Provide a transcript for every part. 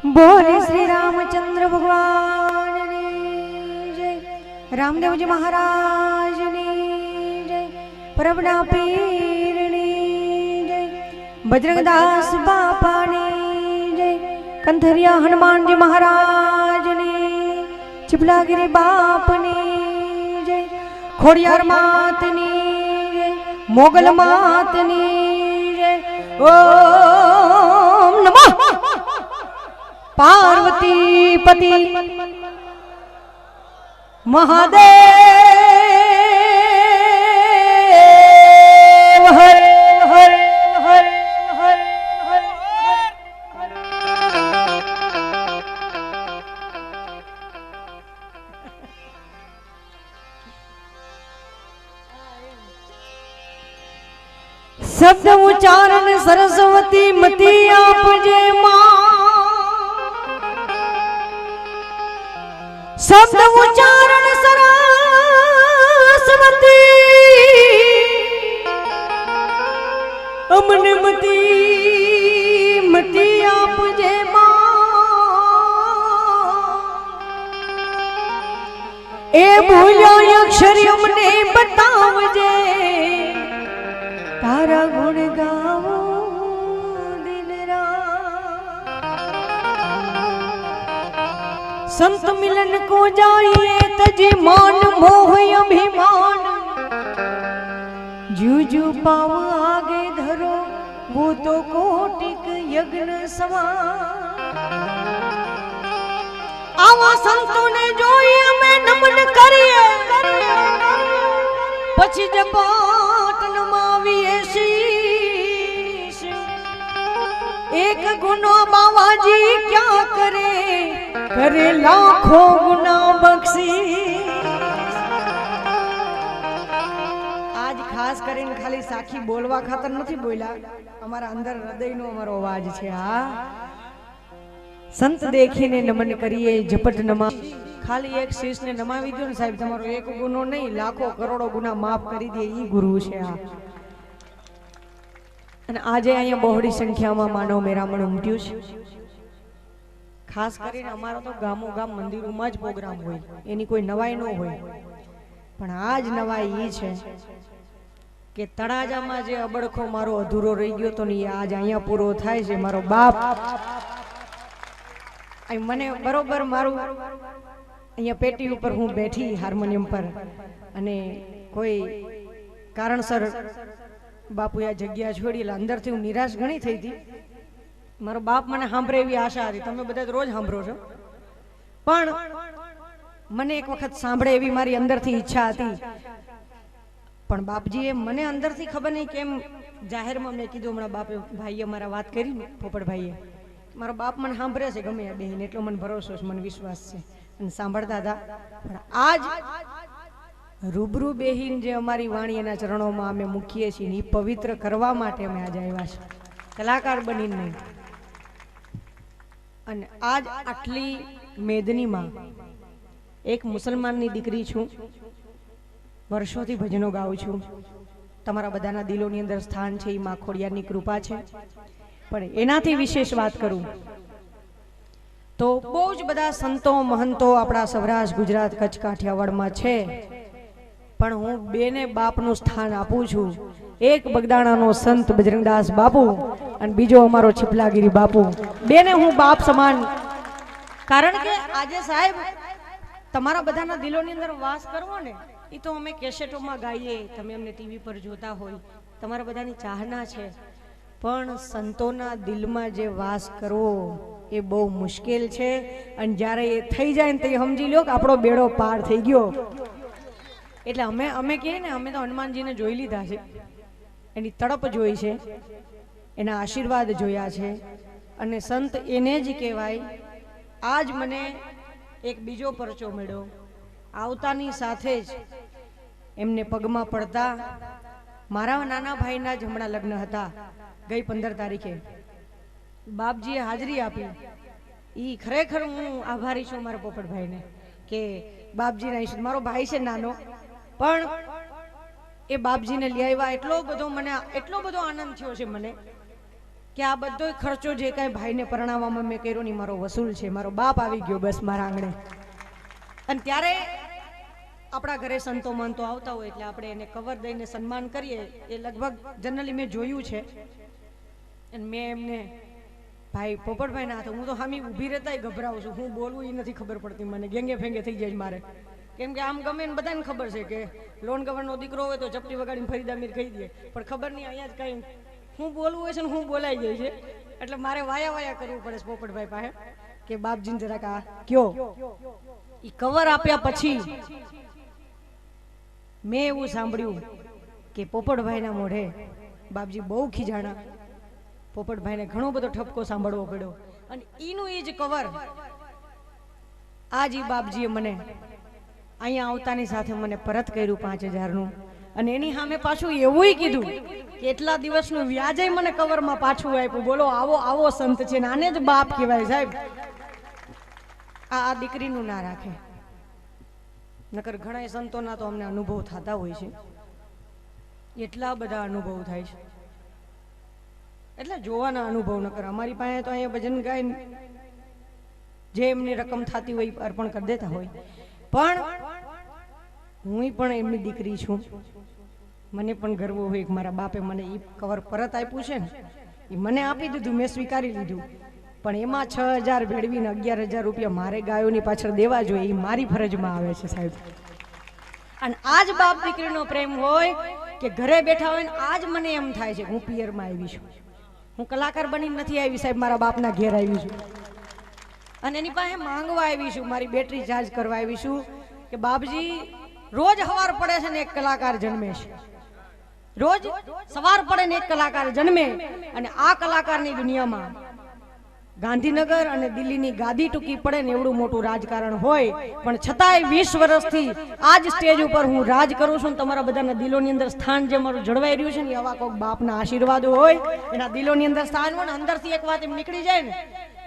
बोले श्री रामचंद्र भगवान ने जय, रामदेव जी महाराज ने जय, प्रभना पीर ने जय, बजरंगदास बापा ने जय, कंथरिया हनुमान जी महाराज ने, चिपलागिरी बाप ने जय, खोड़ियार मात ने जय, मोगल मात ने जय। ओम नमः पार्वती पति महादेव हर हर हर हर हर। शब्द उच्चारण सरस्वती मती आप जे मां, शब्द उच्चारण सरस्वती अमन मती मती आप जे मां, ए भूलो अक्षर अमने बतावजे, तारा गुण गावो दिन रात। संत मिलन को जाइए तजी मान मोह अभिमान, जू जू पाव आगे धरो वो तो कोटिक यज्ञ समान। आवा संतों ने जोई हमें नमन करिए, पछी जपाट नमाविए शीश। एक गुनो बाबाजी क्या करे, करे लाखों गुना बख्शीश। आज खास કરીને ખાલી સાખી બોલવા ખાતર નથી બોલ્યા, અમારા અંદર હૃદયનો અમારો અવાજ છે। હા, સંત દેખીને નમન કરીએ, ઝપટ नमा। ખાલી એક શીશને નમાવી દો ને સાહેબ, તમારો એક ગુનો નહીં લાખો કરોડો ગુના માફ કરી દે, ઈ ગુરુ છે આ। અને આજે અહીંયા બહોળી સંખ્યામાં માનવ મેરામણ ઉમટ્યું છે। ખાસ કરીને અમારો તો ગામો ગામ મંદિરોમાં જ પ્રોગ્રામ હોય, એની કોઈ નવાઈ ન હોય, પણ આજ નવાઈ ઈ છે કે તળાજામાં જે અબડખો મારો અધૂરો રહી ગયો તો ને આજ અહીંયા પૂરો થાય છે। મારો બાપ મને બરોબર મારું અહીંયા પેટી ઉપર હું બેઠી હાર્મોનિયમ પર, અને કોઈ કારણસર બાપુએ આ જગ્યા છોડી, એટલે અંદરથી હું નિરાશ ઘણી થઈ હતી। મારો બાપ મને સાંભળે એવી આશા હતી, તમે બધા રોજ સાંભળો છો, પણ મને એક વખત સાંભળે એવી મારી અંદરથી ઈચ્છા હતી। પણ બાપજીએ મને અંદરથી ખબર નહીં કેમ જાહેરમાં મેં કીધું, હમણાં બાપે ભાઈએ મારા વાત કરી ને, પોપટ ભાઈએ, મારો બાપ મને સાંભળે છે ગમે આ બેન, એટલો મને ભરોસો છે, મને વિશ્વાસ છે, અને સાંભળતા હતા। પણ આજ રૂબરૂ બેહીન જે અમારી વાણી એના ચરણોમાં અમે મૂકીએ છીએ, એ પવિત્ર કરવા માટે અમે આજે આવ્યા છે, કલાકાર બનીને નહીં। અને આજ આટલી મેદનીમાં એક મુસલમાનની દીકરી છું, વર્ષોથી ભજનો ગાઉં છું, તમારા બધાના દિલોની અંદર સ્થાન છે, એ માં ખોડિયારની કૃપા છે। પણ એનાથી વિશેષ વાત કરું તો બહુ જ બધા સંતો મહંતો આપણા સૌરાષ્ટ્ર ગુજરાત કચ્છ કાઠિયાવાડમાં છે, પણ હું બેને બાપનું સ્થાન આપું છું। એક બગદાણાનો સંત બજરંગદાસ બાપુ અને બીજો અમારો છીપલાગીરી બાપુ, બેને હું બાપ સમાન। કારણ કે આજે સાહેબ તમારા બધાના દિલોની અંદર વાસ કરવો ને, એ તો અમે કેસેટોમાં ગાઈએ, તમે અમને ટીવી પર જોતા હોય, તમારા બધાની ચાહના છે, પણ સંતોના દિલમાં જે વાસ કરવો એ બહુ મુશ્કેલ છે। અને જ્યારે એ થઈ જાય ને તો સમજી લો કે આપણો બેડો પાર થઈ ગયો। એટલે અમે કહીએ ને, અમે તો હનુમાનજીને જોઈ લીધા છે, એની તડપ જોઈ છે, એના આશીર્વાદ જોયા છે, અને સંત એને જ કહેવાય। આજ મને એક બીજો પરચો મળ્યો, આવતાની સાથે જ એમને પગમાં પડતા મારા નાના ભાઈના જ હમણાં લગ્ન હતા, ગઈ 15 તારીખે બાપજીએ હાજરી આપી। ઈ ખરેખર હું આભારી છું મારા પોપટભાઈને કે બાપજીના આશીર્વાદ, મારો ભાઈ છે નાનો, પણ એ બાપજીને લઈ આવ્યા, એટલો બધો આનંદ થયો છે મને કે આ બધો ખર્ચો જે કાંઈ ભાઈને પરણાવવામાં મેં કર્યો નહીં મારો વસૂલ છે, મારો બાપ આવી ગયો બસ મારા આંગણે. અને ત્યારે આપણા ઘરે સંતો મંતો આવતા હોય એટલે આપણે એને કવર દઈને સન્માન કરીએ. એ લગભગ જનરલી મેં જોયું છે. અને મેં એમને ભાઈ પોપટભાઈ ના હાથે હું તો હામી ઊભી રહેતા ગભરાવું છું, હું બોલવું એ નથી ખબર પડતી મને, ગેંગે ફેંગે થઈ જાય મારે. કેમ કે આમ ગમે ને બધાને ખબર છે કે લોન ગવર્નનો દીકરો હોય તો ચપટી વગાડીને ફરીદા મીર કહી દે, પણ ખબર નહીં અહીંયા જ કઈ હું બોલવું હોય છે ને હું બોલાઈ જાય છે. એટલે મારે વાયા વાયા કરવું પડે છે પોપટભાઈ પાસે કે બાપજીને જરાક આ કયો. ઈ કવર આપ્યા પછી મેં એવું સાંભળ્યું કે પોપટભાઈના મોઢે બાપજી બહુ ખીજાણા. પોપટભાઈને ઘણો બધો ઠપકો સાંભળવો પડ્યો. અને ઈનું એ જ કવર આજ ઈ બાપજીએ મને અહીંયા આવતાની સાથે મને પરત કર્યું 5000નું. અને એની સામે પાછું એવું કીધું કે એટલા દિવસનું વ્યાજે મને કવરમાં પાછું આપ્યું. બોલો આવો આવો સંત છે ને આને જ બાપ કહેવાય સાહેબ. આ દીકરીનું ના રાખે. નકર ઘણા સંતોના તો અમને અનુભવ થતા હોય છે, એટલા બધા અનુભવ થાય છે, એટલે જોવાના અનુભવ નકર. અમારી પાસે તો અહીંયા ભજન ગાય જે એમની રકમ થતી હોય અર્પણ કરી દેતા હોય. પણ હું પણ એમની દીકરી છું, મને પણ ગર્વ હોય કે મારા બાપે મને એ કવર પરત આપ્યું છે ને, એ મને આપી દીધું, મેં સ્વીકારી લીધું. પણ એમાં 6000 ભેળવીને 11000 રૂપિયા મારે ગાયોની પાછળ દેવા જોઈએ, એ મારી ફરજમાં આવે છે સાહેબ. અને આજ બાપ દીકરીનો પ્રેમ હોય કે ઘરે બેઠા હોય ને આજ મને એમ થાય છે હું પિયરમાં આવી છું, હું કલાકાર બની નથી આવી સાહેબ, મારા બાપના ઘેર આવી છું. અને એની પાસે માંગવા આવી છું, મારી બેટરી ચાર્જ કરવા આવી છું કે બાપજી રોજ સવાર પડે છે ને એક કલાકાર જન્મે છે, રોજ સવાર પડે ને એક કલાકાર જન્મે. અને આ કલાકારની દુનિયામાં ગાંધીનગર અને દિલ્હીની ગાદી ટૂંકી પડે ને એવડું મોટું રાજકારણ હોય, પણ છતાંય 20 વર્ષથી આજ સ્ટેજ ઉપર હું રાજ કરું છું. તમારા બધાના દિલોની અંદર સ્થાન જે મારું જળવાઈ રહ્યું છે ને, આવા કોઈક બાપના આશીર્વાદો હોય, એના દિલોની અંદર સ્થાન હોય ને, અંદરથી એક વાત એમ નીકળી જાય ને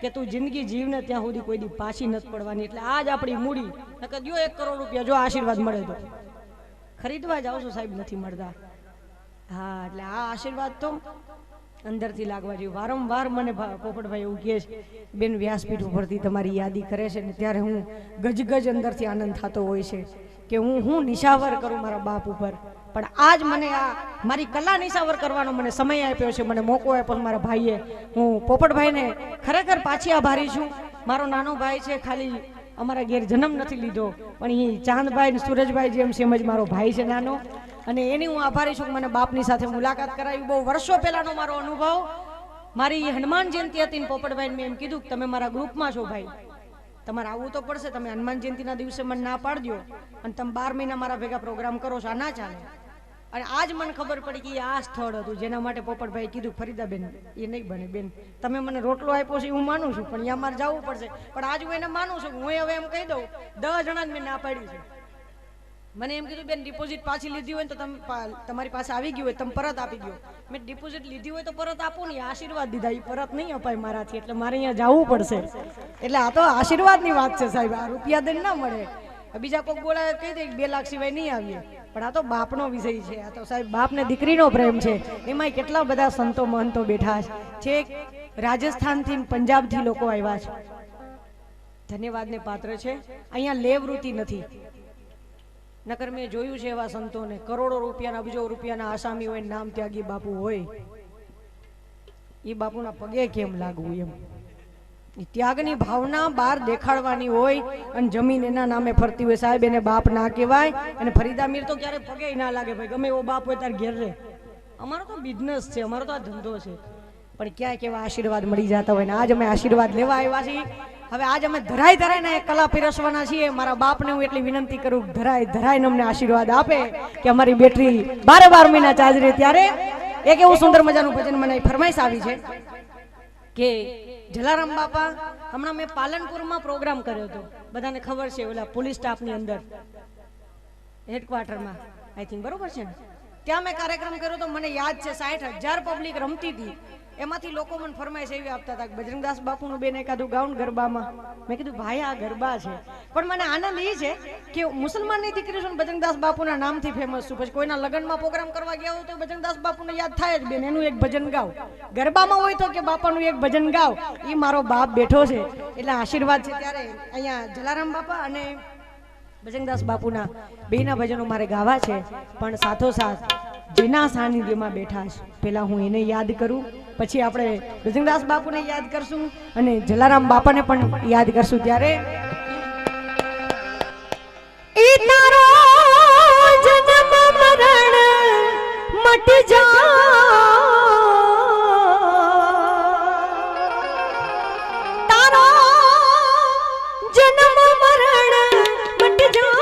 કે તું જિંદગી જીવને ત્યાં સુધી કોઈ દી પાછી નથી પડવાની. એટલે આજ આપણી મૂડી નકર દો 1 કરોડ રૂપિયા જો આશીર્વાદ મળે તો ખરીદવા જાવ છો સાહેબ, નથી મળતા. હા, એટલે આ આશીર્વાદ તો અંદરથી લાગવા જોઈએ. વારંવાર મને પોપટભાઈ એવું કહે છે બેન વ્યાસપીઠ ઉપરથી તમારી યાદી કરે છે ને ત્યારે હું ગજગજ અંદરથી આનંદ થતો હોય છે કે હું નિશાવર કરું મારા બાપ ઉપર. પણ આજ મને આ મારી કલા નિશાવર કરવાનો મને સમય આપ્યો છે, મને મોકો આપ્યો મારા ભાઈએ. હું પોપટભાઈને ખરેખર પાછી આભારી છું. મારો નાનો ભાઈ છે, ખાલી અમારા ઘેર જન્મ નથી લીધો, પણ એ ચાંદભાઈ ને સુરજભાઈ જેમ સેમ જ મારો ભાઈ છે નાનો. અને એની હું આભારી છું કે મને બાપની સાથે મુલાકાત કરાવી. બહુ વર્ષો પહેલાનો મારો અનુભવ. મારી હનુમાન જયંતિ હતી ને પોપટભાઈને મેં એમ કીધું કે તમે મારા ગ્રુપમાં છો ભાઈ, તમારે આવવું તો પડશે, તમે હનુમાન જયંતિના દિવસે મને ના પાડી દો અને તમે 12 મહિના મારા ભેગા પ્રોગ્રામ કરો છો, આ ના ચાલે. અને આજ મને ખબર પડી કે આ સ્થળ હતું જેના માટે પોપટભાઈ કીધું ફરીદાબેન એ નહીં બને બેન, તમે મને રોટલો આપ્યો છે હું માનું છું, પણ અહીંયા મારે જવું પડશે. પણ આજ હું એને માનું છું, હું હવે એમ કહી દઉં 10 જણાને મેં ના પાડી છે. મને એમ કીધું બેન ડિપોઝિટ પાછી લીધી હોય તો તમે તમારી પાસે આવી ગયું હોય તમે પરત આપી દો. મેં ડિપોઝિટ લીધી હોય તો પરત આપું ને, આશીર્વાદ દીધા, એ પરત નહીં અપાય મારાથી, એટલે મારે અહીંયા જવું પડશે. એટલે આ તો આશીર્વાદની વાત છે સાહેબ, આ રૂપિયા દઈને ના મળે. બીજા કોઈ બોલાવે કહી દે 2 લાખ સિવાય નહીં આવીએ, પણ આ તો બાપનો વિષય છે. આ તો સાહેબ બાપને દીકરીનો પ્રેમ છે. એમાંય કેટલા બધા સંતો મહંતો બેઠા છે, રાજસ્થાનથી પંજાબથી લોકો આવ્યા છે, ધન્યવાદને પાત્ર છે. અહીંયા લેવૃત્તિ નથી, નકર મેં જોયું છે એવા સંતોને કરોડો રૂપિયાના અબજો રૂપિયાના આસામી હોય, નામ ત્યાગી બાપુ હોય, એ બાપુના પગે કેમ લાગવું એમ. ત્યાગની ભાવના બહાર દેખાડવાની હોય અને જમીન એના નામે ફરતી હોય સાહેબ, એને બાપ ના કહેવાય. અને ફરીદા મીર તો ક્યારે પગે ના લાગે ભાઈ, ગમે એવો બાપ હોય તાર ઘેર રહે. અમારો તો બિઝનેસ છે, અમારો તો આ ધંધો છે, પણ ક્યાંય કેવા આશીર્વાદ મળી જતા હોય ને આજ અમે આશીર્વાદ લેવા આવ્યા છીએ. હવે આજ અમે ધરાઈ ધરાઈને એક કલા પીરસવાના છીએ. મારા બાપને હું એટલી વિનંતી કરું ધરાઈ ધરાઈને અમને આશીર્વાદ આપે કે અમારી બેટરી 12 મહિના ચાર્જ રહે. ત્યારે એક એવું સુંદર મજાનું ભજન મને ફરમાઈશ આવી છે કે જલારામ બાપા હમણાં મેં પાલનપુરમાં પ્રોગ્રામ કર્યો હતો, બધાને ખબર છે, ઓલા પોલીસ સ્ટાફની અંદર હેડક્વાર્ટરમાં આઈ થિંક, બરોબર છે ને, ત્યાં મેં કાર્યક્રમ કર્યો તો મને યાદ છે 60,000 પબ્લિક રમતી હતી. એમાંથી લોકો મને ફરમાઈશ એવી આપતા હતા કે બજરંગદાસ બાપુનું બેન એકાદું ગાઉન ગરબામાં. મેં કીધું ભાઈ આ ગરબા છે, પણ મને આનંદ એ છે કે મુસલમાનની દીકરી છું, બજરંગદાસ બાપુના નામથી ફેમસ છું. પછી કોઈના લગ્નમાં પ્રોગ્રામ કરવા ગયા હોય તો બજરંગદાસ બાપુને યાદ થાય જ, બેન એનું એક ભજન ગાવ. ગરબામાં હોય તો કે બાપાનું એક ભજન ગાવ. એ મારો બાપ બેઠો છે એટલે આશીર્વાદ છે. ત્યારે અહીંયા જલારામ બાપા અને બજરંગદાસ બાપુના બેના ભજનો મારે ગાવા છે, પણ સાથોસાથ જેના સાનિધ્યમાં બેઠા છે પેલા હું એને યાદ કરું, પછી આપણે બજરંગદાસ બાપુને યાદ કરશું અને જલારામ બાપાને પણ યાદ કરશું. ત્યારે ઈ તારો જન્મ મરણ મટી જા, તારો જન્મ મરણ મટી જાય,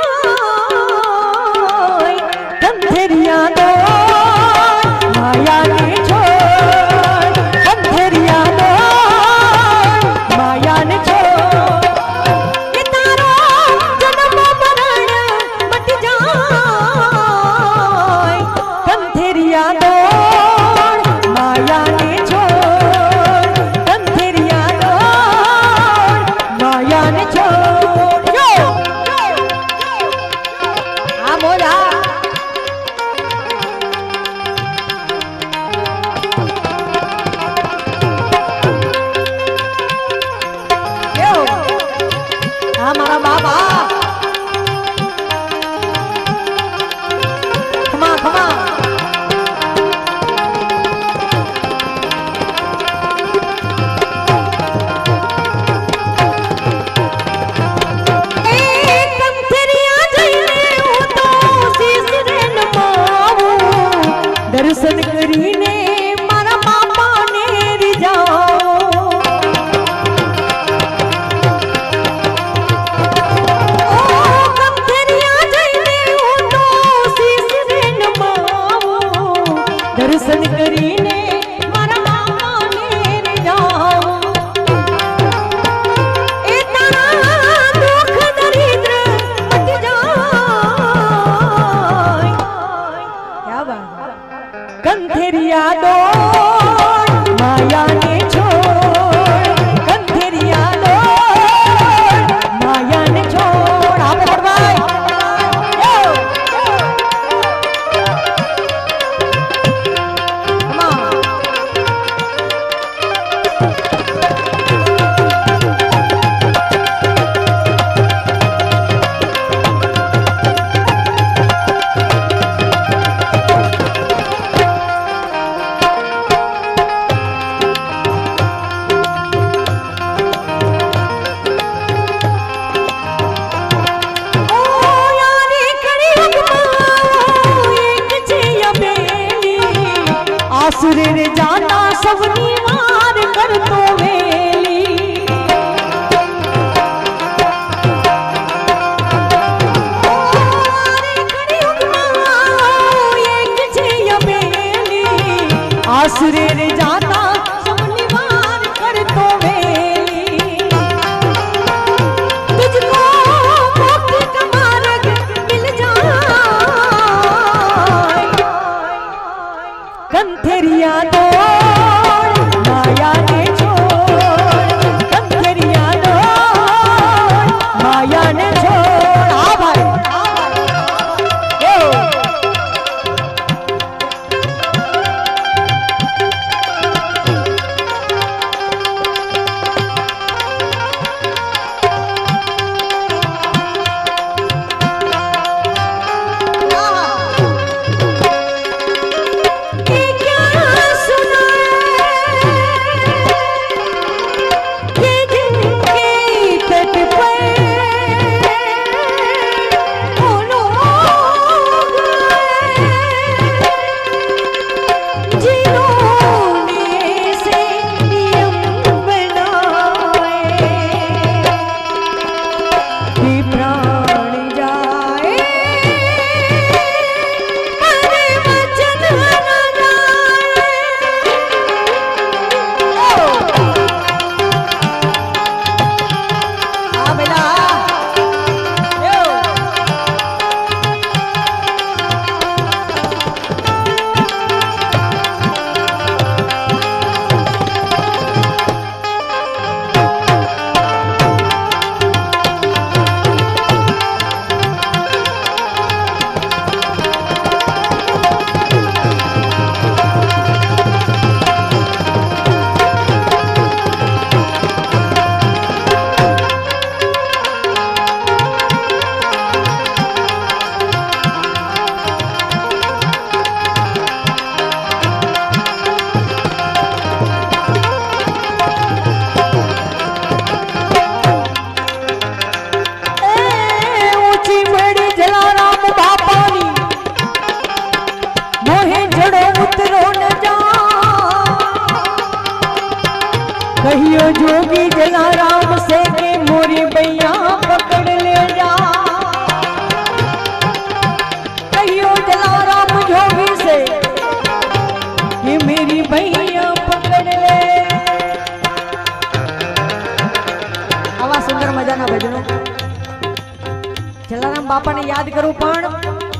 ગંધેરિયા દો માયાને છોડ, ગંધેરિયા દો માયાને છોડ, એ તારો જન્મ મરણ મટી જાય, ગંધેરિયા દો માયાને છોડ, ગંધેરિયા દો માયાને છોડ. આ બોલા મારા બાબા ખમા ખમા દર્શન કરીને મારા બાપાને રીઝાઓ, દર્શન કરીને મારા બાપાને રીઝાઓ, એ તારા દુઃખ દરિદ્ર મટી જાય. ક્યા બાત, ગંધેરિયા દોડ માયાને છોડ, ગંધેરિયા દોડ માયાને છોડ. આપણે ભાઈ આસુરે રે જાતા સવની વાર કરતો વેલી, આસુરે રે જાતા સવની વાર કરતો વેલી, તુજકો મોક્ષ કા માર્ગ મિલ જાય, ગંધેરિયા દોડ માયાને છોડ, ગંધેરિયા દોડ માયાને છોડ. આ ભાઈ સુન कहियो जोगी जलाराम से के मोरी भैया पकड़ ले जा। कहियो जलाराम जोगी से कि मेरी भैया पकड़ ले। आवा सुंदर मजाना भजनो जलाराम बापा ने याद करूं पण